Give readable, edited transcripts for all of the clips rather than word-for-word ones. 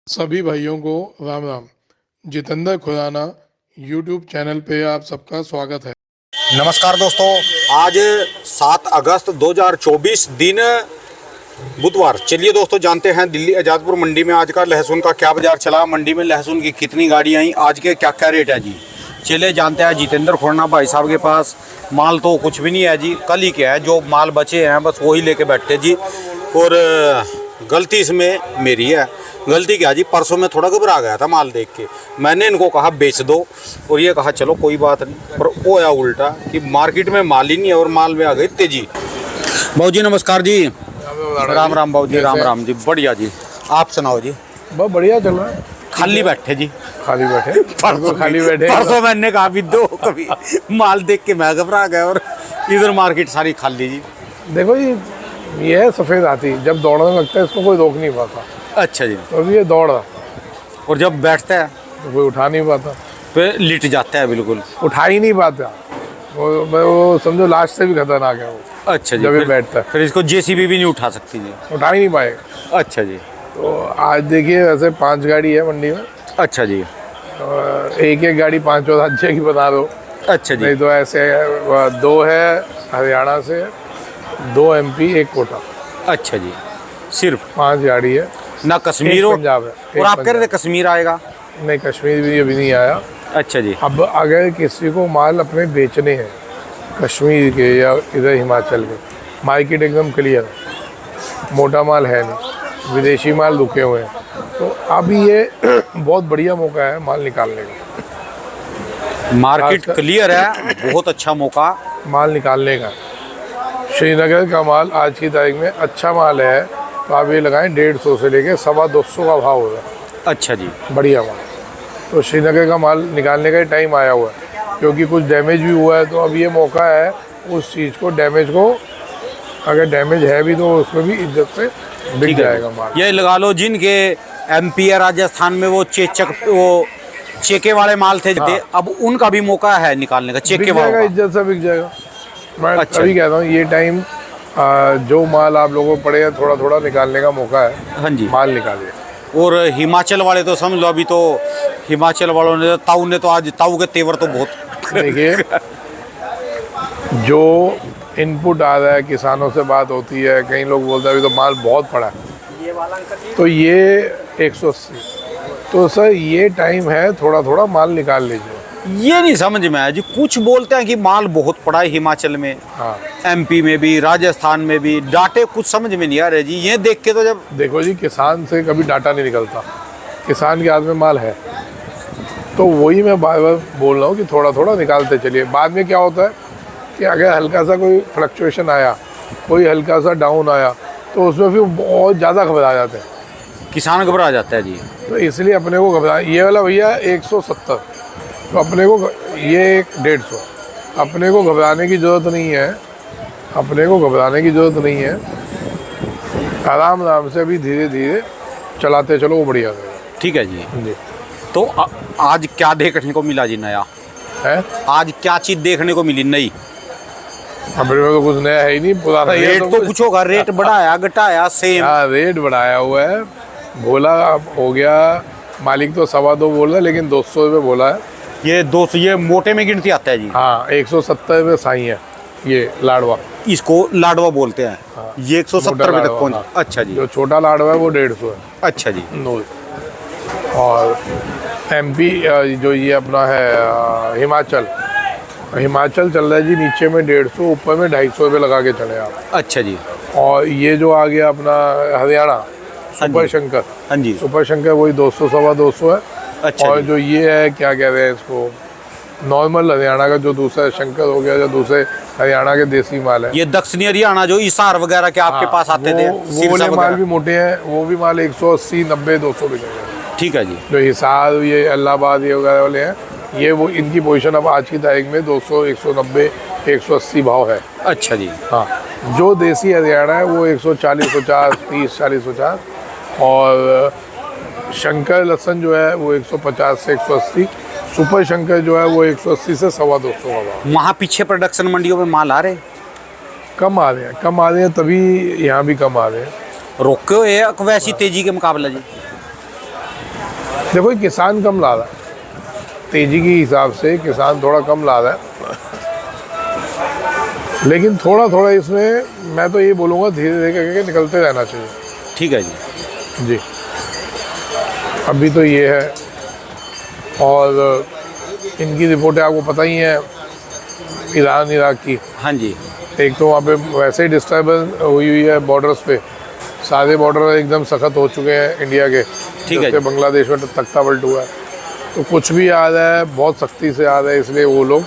सभी भाइयों को राम राम। जितेंद्र खुराना यूट्यूब चैनल पे आप सबका स्वागत है। नमस्कार दोस्तों, आज 7 अगस्त 2024 दिन बुधवार। चलिए दोस्तों, जानते हैं दिल्ली आज़ादपुर मंडी में आज का लहसुन का क्या बाजार चला, मंडी में लहसुन की कितनी गाड़ी आई, आज के क्या क्या रेट है जी। चलिए जानते हैं जितेंद्र खुराना भाई साहब के पास। माल तो कुछ भी नहीं है जी, कल ही क्या है, जो माल बचे हैं बस वही लेके बैठे जी। और गलती इसमें मेरी है। गलती क्या जी, परसों में थोड़ा घबरा गया था माल देख के। मैंने इनको कहा बेच दो और ये कहा चलो कोई बात नहीं, पर वो आया उल्टा कि मार्केट में माल ही नहीं है और माल में आ गई तेजी। बाबू जी नमस्कार जी। राम राम बाबू जी, राम राम जी, बढ़िया जी। आप सुनाओ जी। बहुत बढ़िया चल रहा है। खाली बैठे जी, खाली बैठे परसों खाली बैठे। परसों मैंने कहा भी दो, कभी माल देख के मैं घबरा गया और इधर मार्केट सारी खाली जी। देखो जी, ये है सफ़ेद हाथी, जब दौड़ने लगता है इसको कोई रोक नहीं पाता। अच्छा जी। तो अभी ये दौड़ रहा, और जब बैठता है तो कोई उठा नहीं पाता, फिर लिट जाता है, बिल्कुल उठा ही नहीं पाता। वो समझो लास्ट से भी खतरनाक है वो। अच्छा जी। जब ये फिर बैठता है फिर इसको जेसीबी भी नहीं उठा सकती जी। उठा ही नहीं पाएगा। अच्छा जी। तो आज देखिए वैसे 5 गाड़ी है मंडी में। अच्छा जी। एक एक गाड़ी 5 राज्य की बता दो। अच्छा जी। नहीं तो ऐसे 2 है हरियाणा से, 2 MP, 1 कोटा। अच्छा जी, सिर्फ 5 गाड़ी है। ना कश्मीर एक हो। पंजाब है, और एक आप कह रहे थे पंजाब। कश्मीर आएगा। नहीं, कश्मीर भी अभी नहीं आया। अच्छा जी। अब अगर किसी को माल अपने बेचने हैं कश्मीर के या इधर हिमाचल के, मार्केट एकदम क्लियर, मोटा माल है नहीं, विदेशी माल रुके हुए हैं, तो अभी ये बहुत बढ़िया मौका है माल निकालने का। मार्केट क्लियर है, बहुत अच्छा मौका माल निकालने का। श्रीनगर का माल आज की तारीख में अच्छा माल है, तो आप ये लगाएं 150 से लेके 225 का भाव होगा। अच्छा जी। बढ़िया माल। तो श्रीनगर का माल निकालने का ही टाइम आया हुआ है, क्योंकि कुछ डैमेज भी हुआ है। तो अब ये मौका है उस चीज़ को, डैमेज को, अगर डैमेज है भी तो उसमें भी इज्जत से बिक जाएगा माल। ये लगा लो जिनके MP या राजस्थान में वो चेके वाले माल थे, हाँ। अब उनका भी मौका है निकालने का, चेके बिक जाएगा, वाला। इज्जत से बिक जाएगा। मैं अच्छा। तभी कहता हूँ ये टाइम जो माल आप लोगों को पड़े थोड़ा थोड़ा निकालने का मौका है। हाँ जी। माल निकालिए। और हिमाचल वाले तो समझ लो, अभी तो हिमाचल वालों ने आज ताऊ के तेवर तो बहुत देखिए, जो इनपुट आ रहा है, किसानों से बात होती है, कई लोग बोलते हैं अभी तो माल बहुत पड़ा है, तो ये 180। तो सर ये टाइम है, थोड़ा थोड़ा माल निकाल लीजिए। ये नहीं समझ में आया जी। कुछ बोलते हैं कि माल बहुत पड़ा है हिमाचल में, हाँ, MP में भी, राजस्थान में भी, डाटे कुछ समझ में नहीं आ रहे जी। ये देख के तो जब देखो जी, किसान से कभी डाटा नहीं निकलता, किसान के हाथ में माल है। तो वही मैं बार बार बोल रहा हूँ कि थोड़ा थोड़ा निकालते चलिए। बाद में क्या होता है कि अगर हल्का सा कोई फ्लक्चुएशन आया, कोई हल्का सा डाउन आया, तो उसमें फिर बहुत ज़्यादा घबरा जाते हैं, किसान घबरा जाता है जी। तो इसलिए अपने को घबरा। ये वाला भैया 170, तो अपने को ये 150, अपने को घबराने की ज़रूरत नहीं है। अपने को घबराने की ज़रूरत नहीं है, आराम आराम से अभी धीरे धीरे चलाते चलो, वो बढ़िया रहेगा। ठीक है जी। जी। तो आज क्या देखने को मिला जी नया है, आज क्या चीज़ देखने को मिली नई? अपने में तो कुछ नया है ही नहीं, पुराना ही है रेट सब तो कुछ। कुछ होगा, रेट बढ़ाया घटाया सेम। हाँ, रेट बढ़ाया हुआ है, बोला हो गया मालिक तो 2.25 बोल रहा है, लेकिन 200 रुपये बोला है। ये 200 ये मोटे में गिनती आता है जी। हाँ, 170 रुपये साई है ये लाडवा। इसको लाडवा बोलते हैं। हाँ। ये 170 मोटा रुपये तक लाडवा, पहुँच। हाँ। अच्छा जी। जो छोटा लाडवा है वो 150 है। अच्छा जी। नूल। और MP जो ये अपना है हिमाचल, हिमाचल चल रहा है जी नीचे में 150, ऊपर में 250 रुपये लगा के चले आप। अच्छा जी। और ये जो आ गया अपना हरियाणा हाँ सुपर जी। शंकर, हाँ जी। सुपर शंकर वही 200 225 है। अच्छा और जी। जो ये है क्या कहते हैं इसको, नॉर्मल हरियाणा का जो दूसरा शंकर हो गया, जो दूसरे हरियाणा के देसी माल है, ये दक्षिणी हरियाणा जो हिसार वगैरह के आपके पास आते थे, वो सिरसा वाले माल वगैरह। भी मोटे हैं, वो भी माल 180 90 200 बिकेंगे। ठीक है जी। जो हिसार, ये इलाहाबाद, ये वगैरह वाले हैं, ये वो इनकी पोजीशन अब आज की तारीख में 200 190 180 भाव है। अच्छा जी। हाँ, जो देसी हरियाणा है वो 140 50 30 40 50, और शंकर लहसन जो है वो 150 से 180, सुपर शंकर जो है वो 180 से 225 का भाव। वहाँ पीछे प्रोडक्शन मंडियों में माल आ रहे, कम आ रहे हैं, कम आ रहे हैं, तभी यहाँ भी कम आ रहे हैं। रोके हुए है वैसी तेजी के मुकाबले जी? देखो ये किसान कम ला रहा है, तेजी के हिसाब से किसान थोड़ा कम ला रहा है, लेकिन थोड़ा थोड़ा इसमें मैं तो ये बोलूँगा धीरे धीरे करके निकलते रहना चाहिए। ठीक है जी। जी अभी तो ये है, और इनकी रिपोर्टें आपको पता ही हैं ईरान इराक की। हाँ जी। एक तो वहाँ पे वैसे ही डिस्टर्बेंस हुई है बॉर्डर्स पे, सारे बॉर्डर एकदम सख्त हो चुके हैं इंडिया के। ठीक है जब से बांग्लादेश में तख्ता पलट हुआ है तो कुछ भी आ रहा है बहुत सख्ती से आ रहा है, इसलिए वो लोग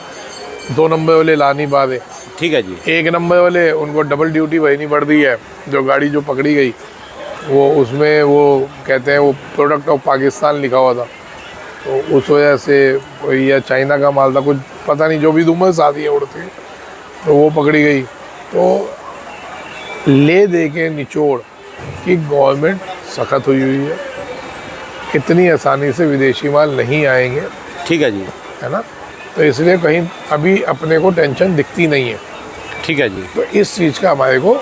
2 नंबर वाले ला नहीं पा रहे। ठीक है जी। 1 नंबर वाले उनको डबल ड्यूटी भरनी पड़ रही है। जो गाड़ी जो पकड़ी गई वो उसमें वो कहते हैं वो प्रोडक्ट ऑफ पाकिस्तान लिखा हुआ था, तो उस वजह से या चाइना का माल था, कुछ पता नहीं, जो भी रूमर्स आती है उड़ती है, तो वो पकड़ी गई। तो ले दे के निचोड़ कि गवर्नमेंट सख्त हुई है, इतनी आसानी से विदेशी माल नहीं आएंगे। ठीक है जी। है ना, तो इसलिए कहीं अभी अपने को टेंशन दिखती नहीं है। ठीक है जी। तो इस चीज़ का हमारे को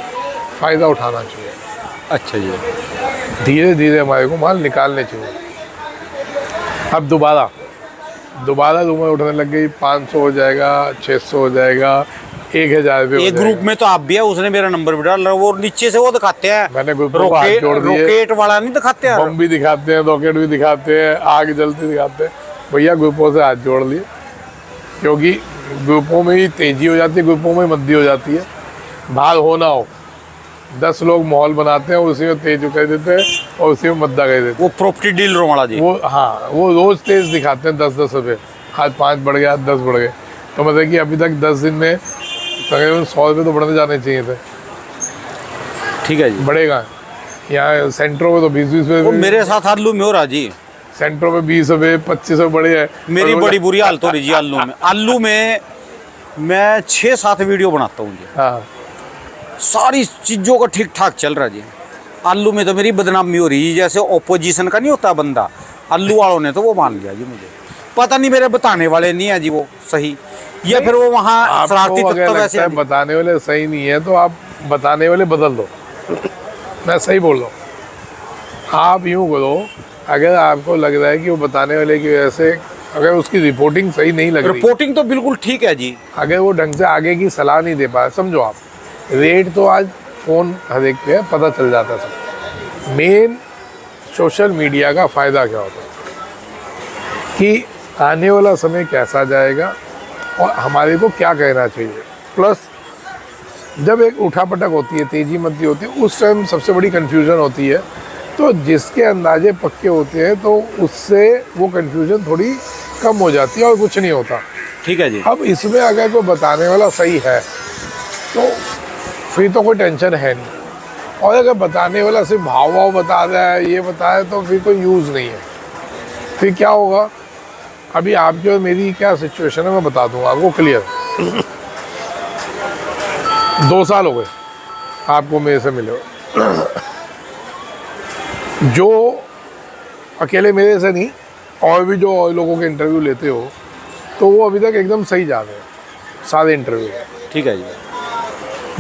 फ़ायदा उठाना चाहिए। अच्छा जी। धीरे धीरे हमारे को माल निकालने चाहिए। अब दोबारा रूमर उठने लग गई, 500 हो जाएगा, 600 हो जाएगा, 1000 रुपये। एक ग्रुप में तो आप भी है, उसने मेरा नंबर भी डाला, वो नीचे से वो दिखाते हैं, मैंने ग्रुप को हाथ जोड़ दिए, रॉकेट वाला नहीं दिखाते हैं, बम भी दिखाते हैं, रॉकेट भी दिखाते हैं, आग जलती दिखाते हैं। भैया ग्रुपों से हाथ जोड़ लिए, क्योंकि ग्रुपों में ही तेजी हो जाती है, ग्रुपों में मंदी हो जाती है। भाग हो ना हो 10 लोग माहौल बनाते हैं, उसी में तेज कह देते हैं और उसी में मद्दा कह देते हैं। वो प्रॉपर्टी डीलर वाला जी, वो हाँ, वो रोज तेज दिखाते हैं 10-10 रुपये, आज 5 बढ़ गया, आज 10 बढ़ गए। तो मतलब कि अभी तक 10 दिन में तकरीबन 100 रुपये तो बढ़ते जाने चाहिए थे। ठीक है जी। बढ़ेगा यहाँ सेंटरों में तो 20-20 वो रुपये, मेरे साथ आलू में हो रहा जी, सेंटरों में 20 रुपये 25 रुपये बढ़े हैं। मेरी बड़ी बुरी हालत हो रही जी आलू में मैं 6-7 वीडियो बनाता हूँ जी, हाँ सारी चीज़ों का ठीक ठाक चल रहा जी। आलू में तो मेरी बदनामी हो रही है, जैसे ओपोजिशन का नहीं होता बंदा, आलू वालों ने तो वो मान लिया जी। मुझे पता नहीं, मेरे बताने वाले नहीं है जी वो सही, या फिर वो वहाँ शरारती तत्व वैसे है। बताने वाले सही नहीं है तो आप बताने वाले बदल दो। मैं सही बोल रहा हूँ, आप यूँ करो, अगर आपको लग रहा है कि वो बताने वाले की वजह से अगर उसकी रिपोर्टिंग सही नहीं लग रही, रिपोर्टिंग तो बिल्कुल ठीक है जी, अगर वो ढंग से आगे की सलाह नहीं दे पाया, समझो आप रेट तो आज फ़ोन हर एक पे पता चल जाता है सब। मेन सोशल मीडिया का फ़ायदा क्या होता है कि आने वाला समय कैसा जाएगा और हमारे को क्या कहना चाहिए। प्लस जब एक उठापटक होती है, तेज़ी मंदी होती है, उस टाइम सबसे बड़ी कन्फ्यूज़न होती है। तो जिसके अंदाजे पक्के होते हैं तो उससे वो कन्फ्यूज़न थोड़ी कम हो जाती है और कुछ नहीं होता। ठीक है जी। अब इसमें अगर कोई बताने वाला सही है तो फिर तो कोई टेंशन है नहीं, और अगर बताने वाला सिर्फ भाव बता रहा है, ये बता रहा है, तो फिर कोई यूज़ नहीं है। फिर क्या होगा, अभी आपकी और मेरी क्या सिचुएशन है मैं बता दूंगा आपको क्लियर। 2 साल हो गए आपको मेरे से मिले हो। जो अकेले मेरे से नहीं, और भी जो और लोगों के इंटरव्यू लेते हो, तो वो अभी तक एकदम सही जा रहे हैं सारे इंटरव्यू। ठीक है जी।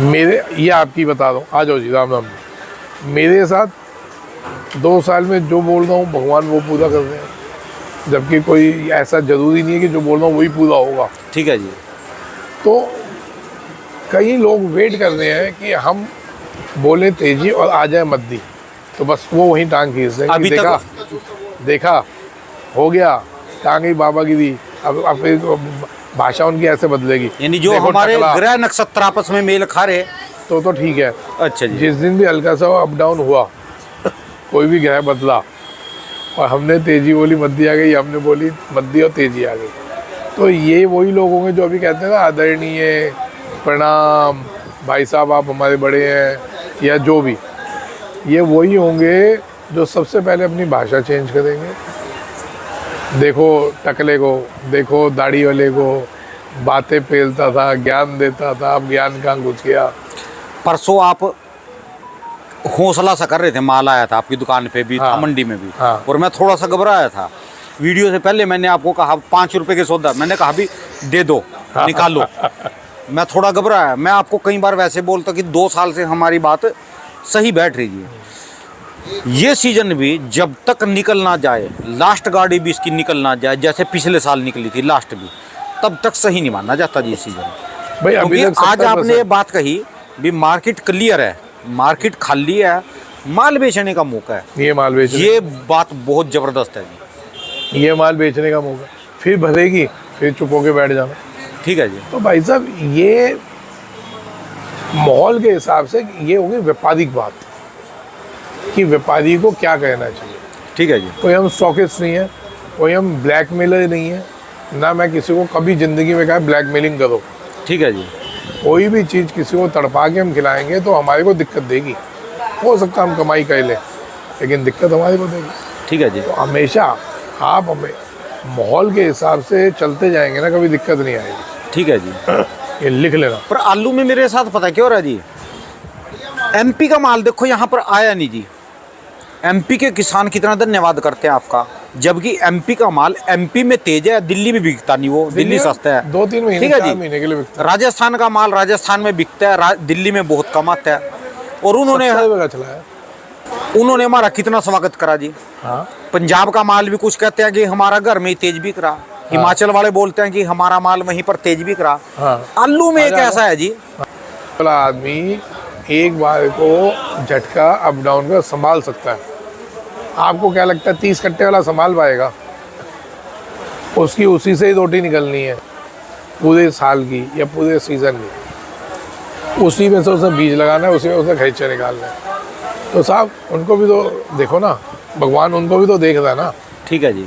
मेरे ये आपकी बता दूँ, आ जाओ जी, राम राम जी। मेरे साथ 2 साल में जो बोल रहा हूँ भगवान वो पूरा कर रहे हैं, जबकि कोई ऐसा ज़रूरी नहीं है कि जो बोल रहा हूँ वही पूरा होगा। ठीक है जी। तो कई लोग वेट कर रहे हैं कि हम बोले तेजी और आ जाए मद्दी, तो बस वो वहीं टांग खींच देंगे। अभी देखा हो गया, टांग ही बाबा गिरी। अब फिर भाषा उनकी ऐसे बदलेगी, यानी जो हमारे ग्रह नक्षत्र आपस में मेल खा रहे तो ठीक है। अच्छा जी। जिस दिन भी हल्का सा अप डाउन हुआ, कोई भी ग्रह बदला और हमने तेजी बोली मद्दी आ गई, हमने बोली मद्दी और तेजी आ गई, तो ये वही लोग होंगे जो अभी कहते हैं ना आदरणीय, प्रणाम भाई साहब, आप हमारे बड़े हैं, या जो भी, ये वही होंगे जो सबसे पहले अपनी भाषा चेंज करेंगे। देखो टकले को, देखो दाढ़ी वाले को, बातें पेलता था, ज्ञान देता था, अब ज्ञान कहाँ घुस गया। परसों आप हौसला सा कर रहे थे, माल आया था आपकी दुकान पे भी, हाँ, था मंडी में भी, हाँ, और मैं थोड़ा सा घबराया था। वीडियो से पहले मैंने आपको कहा 5 रुपए के सौदा, मैंने कहा भी दे दो, निकालो। मैं थोड़ा घबराया। मैं आपको कई बार वैसे बोलता कि 2 साल से हमारी बात सही बैठ रही है। ये सीजन भी जब तक निकल ना जाए, लास्ट गाड़ी भी इसकी निकल ना जाए, जैसे पिछले साल निकली थी लास्ट भी, तब तक सही नहीं माना जाता जी ये सीजन। भाई अभी क्योंकि तक आज 70% आपने ये बात कही भी मार्केट क्लियर है, मार्केट खाली है, माल बेचने का मौका है। ये माल बेचने, ये बात बहुत जबरदस्त है जी। ये माल बेचने का मौका, फिर भरेगी, फिर चुप होके बैठ जाना। ठीक है जी। तो भाई साहब ये माहौल के हिसाब से ये होगी व्यापारिक बात कि व्यापारी को क्या कहना चाहिए। ठीक है जी। कोई हम स्टॉकिस्ट नहीं है, कोई हम ब्लैकमेलर नहीं है ना। मैं किसी को कभी ज़िंदगी में कहा ब्लैकमेलिंग करो। ठीक है जी। कोई भी चीज़ किसी को तड़पा के हम खिलाएंगे तो हमारे को दिक्कत देगी। हो सकता है हम कमाई कर लें, लेकिन दिक्कत हमारे को देगी। ठीक है जी। तो हमेशा आप हमें माहौल के हिसाब से चलते जाएंगे ना, कभी दिक्कत नहीं आएगी। ठीक है जी। ये लिख लेना। पर आलू में मेरे साथ पता क्यों रहा जी, एमपी का माल देखो यहाँ पर आया नहीं जी। एमपी के किसान कितना धन्यवाद करते हैं आपका, जबकि एमपी का माल एमपी में तेज है, दिल्ली में बिकता नहीं, वो दिल्ली सस्ता है। 2-3 महीने, ठीक है 4 जी। महीने के लिए बिकता राजस्थान का माल राजस्थान में बिकता है, दिल्ली में बहुत कम आता है। और उन्होंने है। चला है। उन्होंने हमारा कितना स्वागत करा जी। हाँ, पंजाब का माल भी कुछ कहते हैं कि हमारा घर में ही तेज बिक रहा, हिमाचल वाले बोलते हैं कि हमारा माल वहीं पर तेज बिक रहा। हाँ। आलू में एक ऐसा है जी, वाला आदमी एक बार को झटका अप डाउन का संभाल सकता है। आपको क्या लगता है 30 कट्टे वाला संभाल पाएगा? उसकी उसी से ही रोटी निकलनी है पूरे साल की या पूरे सीज़न की। उसी में से उसे बीज लगाना है, उसी में उसे खरीचे निकालना है। तो साहब उनको भी तो देखो ना, भगवान उनको भी तो देख रहा है ना। ठीक है जी।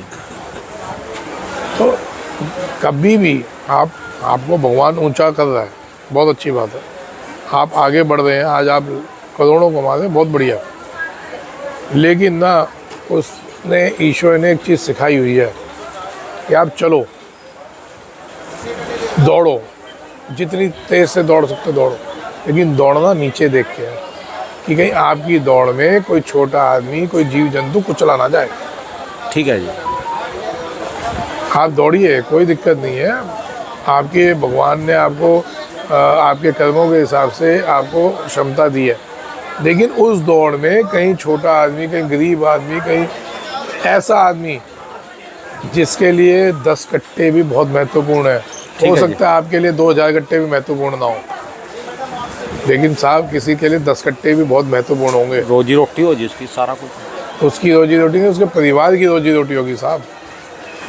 तो कभी भी आपको भगवान ऊंचा कर रहा है, बहुत अच्छी बात है। आप आगे बढ़ रहे हैं, आज आप करोड़ों कमा रहे हैं, बहुत बढ़िया। लेकिन ना उसने, ईश्वर ने एक चीज़ सिखाई हुई है कि आप चलो, दौड़ो, जितनी तेज़ से दौड़ सकते दौड़ो, लेकिन दौड़ना नीचे देख के है कि कहीं आपकी दौड़ में कोई छोटा आदमी, कोई जीव जंतु कुचला ना जाए। ठीक है जी। आप दौड़िए, कोई दिक्कत नहीं है। आपके भगवान ने आपको आपके कर्मों के हिसाब से आपको क्षमता दी है, लेकिन उस दौड़ में कहीं छोटा आदमी, कहीं गरीब आदमी, कहीं ऐसा आदमी जिसके लिए 10 कट्टे भी बहुत महत्वपूर्ण है। हो सकता है आपके लिए 2000 कट्टे भी महत्वपूर्ण ना हो, लेकिन साहब किसी के लिए 10 कट्टे भी बहुत महत्वपूर्ण होंगे। रोजी रोटी हो जिसकी, सारा कुछ उसकी रोजी रोटी नहीं, उसके परिवार की रोजी रोटी होगी साहब।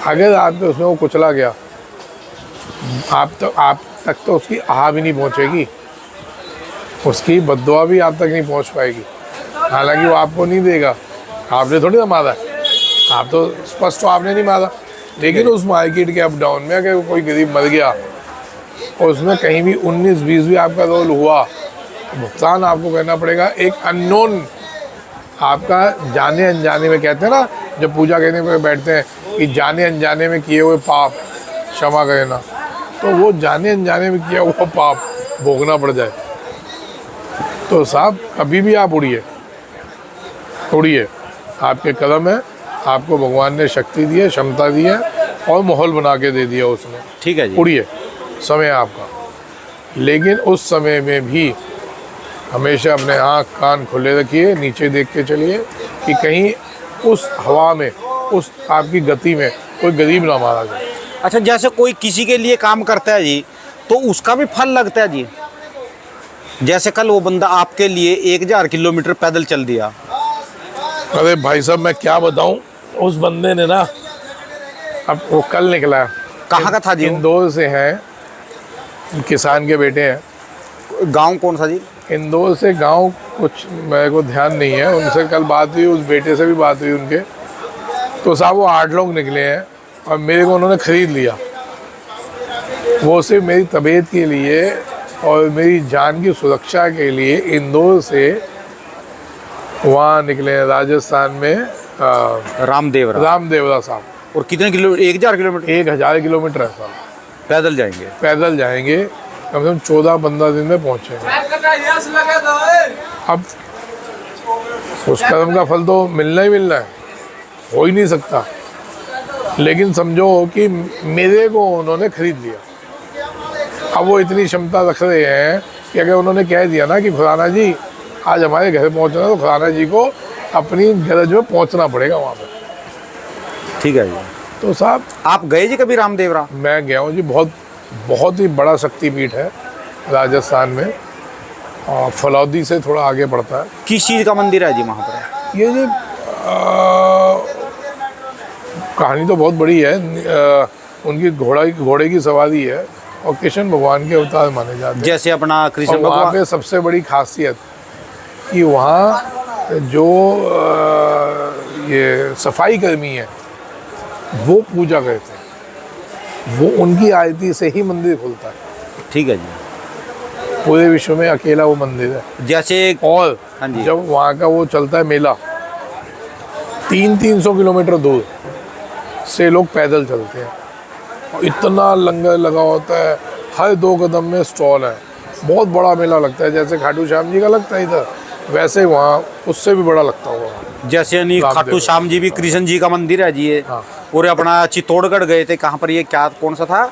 अगर आपके उसमें वो कुचला गया, आप तक तो उसकी आह भी नहीं पहुंचेगी, उसकी बद्दुआ भी आप तक नहीं पहुंच पाएगी। हालांकि वो आपको नहीं देगा, आपने थोड़ी ना मारा, आप तो स्पष्ट तो आपने नहीं मारा, लेकिन उस मार्केट के अप डाउन में अगर कोई गरीब मर गया और उसमें कहीं भी 19-20 भी आपका रोल हुआ, भुगतान आपको करना पड़ेगा। एक अननोन, आपका जाने अनजाने में, कहते हैं ना जब पूजा करने पे बैठते हैं कि जाने अनजाने में किए हुए पाप क्षमा करना, तो वो जाने अनजाने में किया हुआ पाप भोगना पड़ जाए। तो साहब कभी भी आप उड़िए, आपके कदम है, आपको भगवान ने शक्ति दी है, क्षमता दी है और माहौल बना के दे दिया उसने। ठीक है जी। उड़िए, समय है आपका। लेकिन उस समय में भी हमेशा अपने आँख कान खुले रखिए, नीचे देख के चलिए कि कहीं उस हवा में, उस आपकी गति में कोई गरीब ना मारा जाए। अच्छा, जैसे कोई किसी के लिए काम करता है जी, तो उसका भी फल लगता है जी। जैसे कल वो बंदा आपके लिए 1000 किलोमीटर पैदल चल दिया। अरे भाई साहब मैं क्या बताऊं, उस बंदे ने ना, अब वो कल निकला, कहाँ का था जी? इंदौर से हैं, किसान के बेटे हैं। गांव कौन सा जी? इंदौर से। गांव कुछ मेरे को ध्यान नहीं है, उनसे कल बात हुई, उस बेटे से भी बात हुई उनके। तो साहब वो 8 लोग निकले हैं और मेरे को उन्होंने ख़रीद लिया। वो सिर्फ मेरी तबीयत के लिए और मेरी जान की सुरक्षा के लिए इंदौर से वहाँ निकले हैं, राजस्थान में रामदेवरा साहब। और कितने किलोमीटर? 1000 किलोमीटर? 1000 किलोमीटर है साहब। पैदल जाएंगे? पैदल जाएंगे, कम से कम 14-15 दिन में पहुँचेंगे। अब उस कदम का फल तो मिलना ही मिलना है, हो ही नहीं सकता। लेकिन समझो कि मेरे को उन्होंने खरीद लिया। अब वो इतनी क्षमता रख रहे हैं कि अगर उन्होंने कह दिया ना कि खुराना जी आज हमारे घर पहुंचना, तो खुराना जी को अपनी गरज में पहुंचना पड़ेगा वहाँ पे। ठीक है जी। तो साहब आप गए जी कभी रामदेवरा? मैं गया हूँ जी, बहुत ही बड़ा शक्तिपीठ है राजस्थान में, और फलौदी से थोड़ा आगे पड़ता है। किस चीज़ का मंदिर है जी वहाँ पर? ये जी कहानी तो बहुत बड़ी है। उनकी घोड़े की सवारी है और कृष्ण भगवान के अवतार माने जाते हैं। जैसे अपना कृष्ण और वहाँ भगवान। पे सबसे बड़ी खासियत कि वहाँ जो ये सफाई कर्मी है वो पूजा करते हैं, वो उनकी आरती से ही मंदिर खुलता है। ठीक है जी। पूरे विश्व में अकेला वो मंदिर है। जैसे और हाँ जी। जब वहाँ का वो चलता है मेला, 300 किलोमीटर दूर से लोग पैदल चलते हैं और इतना लंगर लगा होता है, हर 2 कदम में स्टॉल है। बहुत बड़ा मेला लगता है, जैसे खाटू श्याम जी का लगता है इधर, वैसे वहाँ उससे भी बड़ा लगता होगा। जैसे यानी खाटू श्याम जी भी कृष्ण जी का मंदिर है जी ये। हाँ। और अपना चित्तौड़गढ़ गए थे, कहाँ पर ये क्या कौन सा था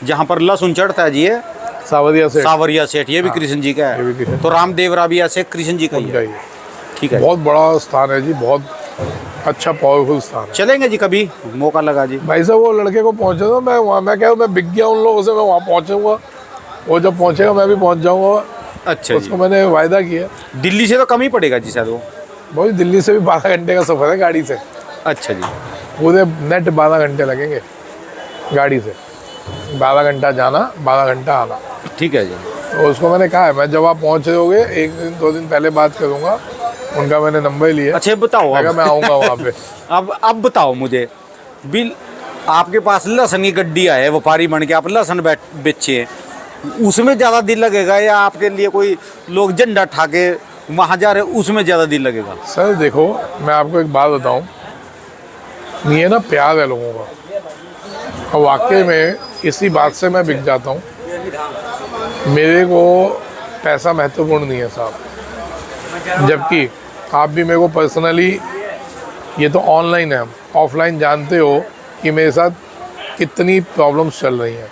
जहाँ पर लहसुन चढ़ता है जी ये? सावरिया सेठ, ये भी कृष्ण जी का ये भी है। कृष्ण। तो रामदेवरा भी ऐसे कृष्ण जी का ही है। ठीक है। बहुत बड़ा स्थान है जी, बहुत अच्छा पावरफुल स्थान है। चलेंगे जी कभी मौका लगा जी। भाई साहब वो लड़के को पहुँचे तो मैं वहाँ, मैं क्या मैं बिक गया उन लोगों से, मैं वहाँ पहुँचूंगा, वो जब पहुँचेगा मैं भी पहुँच जाऊँगा। अच्छा उसको जी। मैंने वायदा किया। दिल्ली से तो कम ही पड़ेगा जी शायद वो। भाई दिल्ली से भी 12 घंटे का सफ़र है गाड़ी से। अच्छा जी। पूरे नेट 12 घंटे लगेंगे गाड़ी से, 12 घंटा जाना, 12 घंटा आना। ठीक है जी। तो उसको मैंने कहा है मैं जब आप पहुँच रहे होगे 1 दिन 2 दिन पहले बात करूँगा। उनका मैंने नंबर लिया। अच्छा बताओ मैं आऊँगा वहाँ पे। अब बताओ मुझे बिल, आपके पास लहसुन की गड्डी आए व्यापारी बन के, आप लहसुन बेचे, उसमें ज़्यादा दिल लगेगा या आपके लिए कोई लोग झंडा ठा के वहाँ जा रहे उसमें ज़्यादा दिल लगेगा? सर देखो मैं आपको एक बात बताऊँ, ये ना प्यार है लोगों का, और वाकई में इसी बात से मैं बिक जाता हूँ। मेरे को पैसा महत्वपूर्ण नहीं है साहब, जबकि आप भी मेरे को पर्सनली, ये तो ऑनलाइन है, ऑफलाइन जानते हो कि मेरे साथ कितनी प्रॉब्लम्स चल रही हैं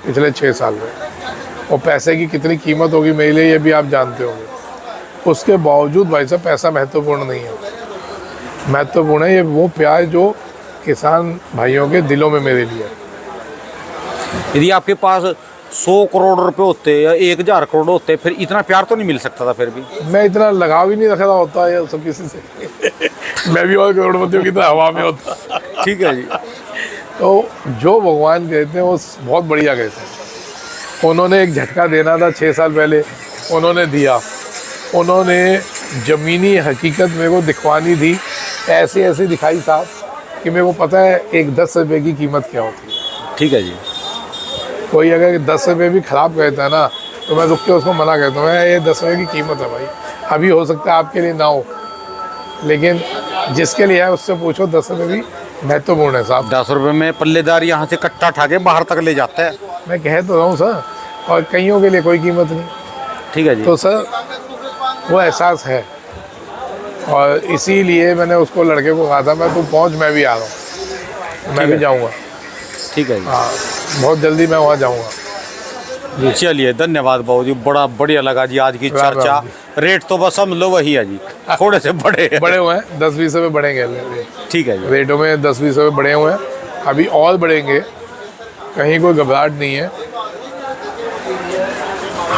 पिछले 6 साल में, और पैसे की कितनी कीमत होगी मेरे लिए ये भी आप जानते होंगे। उसके बावजूद भाई साहब पैसा महत्वपूर्ण नहीं है, महत्वपूर्ण है ये वो प्यार जो किसान भाइयों के दिलों में मेरे लिए। यदि आपके पास 100 करोड़ रुपए होते या 1000 करोड़ होते फिर इतना प्यार तो नहीं मिल सकता था फिर भी। मैं इतना लगाव ही नहीं रख रहा होता है सब किसी से। मैं भी और करोड़पतियों की तरह हवा में होता। ठीक है जी। तो जो भगवान कहते हैं वो बहुत बढ़िया कहते हैं। उन्होंने एक झटका देना था 6 साल पहले, उन्होंने दिया। उन्होंने ज़मीनी हकीकत मेरे को दिखवानी थी, ऐसे ऐसे दिखाई साहब कि मेरे को पता है एक 10 रुपये की कीमत क्या होती है। ठीक है जी। कोई अगर 10 रुपये भी ख़राब कहता है ना तो मैं रुक के उसको मना करता हूँ, ये 10 रुपये की कीमत है भाई, अभी हो सकता है आपके लिए ना हो, लेकिन जिसके लिए है उससे पूछो। 10 रुपये भी महत्वपूर्ण है साहब। 10 रुपये में पल्लेदार यहाँ से कट्टा ठा के बाहर तक ले जाता है। मैं कह तो रहा हूँ सर, और कईयों के लिए कोई कीमत नहीं। ठीक है जी। तो सर वो एहसास है, और इसीलिए मैंने उसको लड़के को कहा था मैं तू पहुँच, मैं भी आ रहा हूँ, मैं भी जाऊँगा। ठीक है जी। हाँ बहुत जल्दी मैं वहाँ जाऊँगा। चलिए धन्यवाद बाबू जी, बड़ा बढ़िया लगा जी आज की राम चर्चा। राम रेट तो बस समझ लो वही है जी, थोड़े से बड़े बड़े हुए हैं, 10-20 रुपये बढ़ेंगे रेट। ठीक है जी। रेटों में 10-20 रुपये बढ़े हुए हैं, अभी और बढ़ेंगे, कहीं कोई घबराहट नहीं है।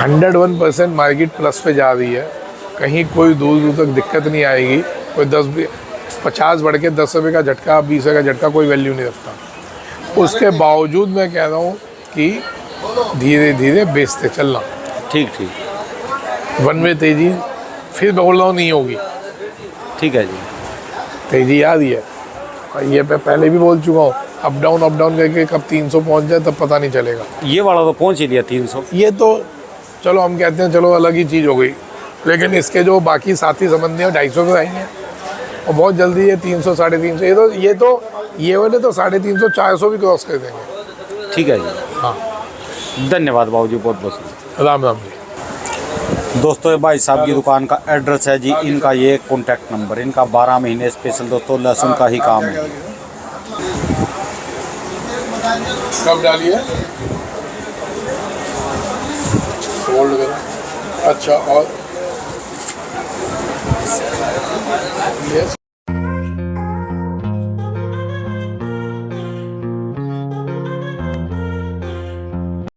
101% मार्केट प्लस पे जा रही है, कहीं कोई दूर दूर तक दिक्कत नहीं आएगी। कोई 50 बढ़ के 10 रुपये का झटका, 20 रुपये का झटका कोई वैल्यू नहीं रखता। उसके बावजूद मैं कह रहा हूँ कि धीरे धीरे बेचते चलना। ठीक ठीक। वन में तेजी फिर बोल रहा हूँ नहीं होगी, ठीक है जी। तेजी आ रही है, और ये मैं पहले भी बोल चुका हूँ, अप डाउन करके कब 300 पहुँच जाए तब पता नहीं चलेगा। ये वाला तो पहुँच ही लिया 300। ये तो चलो हम कहते हैं चलो अलग ही चीज़ हो गई, लेकिन इसके जो बाकी साथी संबंधी हैं 250 पे आएंगे, और बहुत जल्दी ये 300 350 ये वाले तो 350 400 भी क्रॉस कर देंगे। ठीक है जी। हाँ धन्यवाद बाबू जी, बहुत बहुत राम राम जी। दोस्तों ये भाई साहब की दुकान का एड्रेस है जी, इनका ये कॉन्टैक्ट नंबर, इनका 12 महीने स्पेशल दोस्तों लहसुन का ही काम है। कब डालिए? अच्छा, और Yes.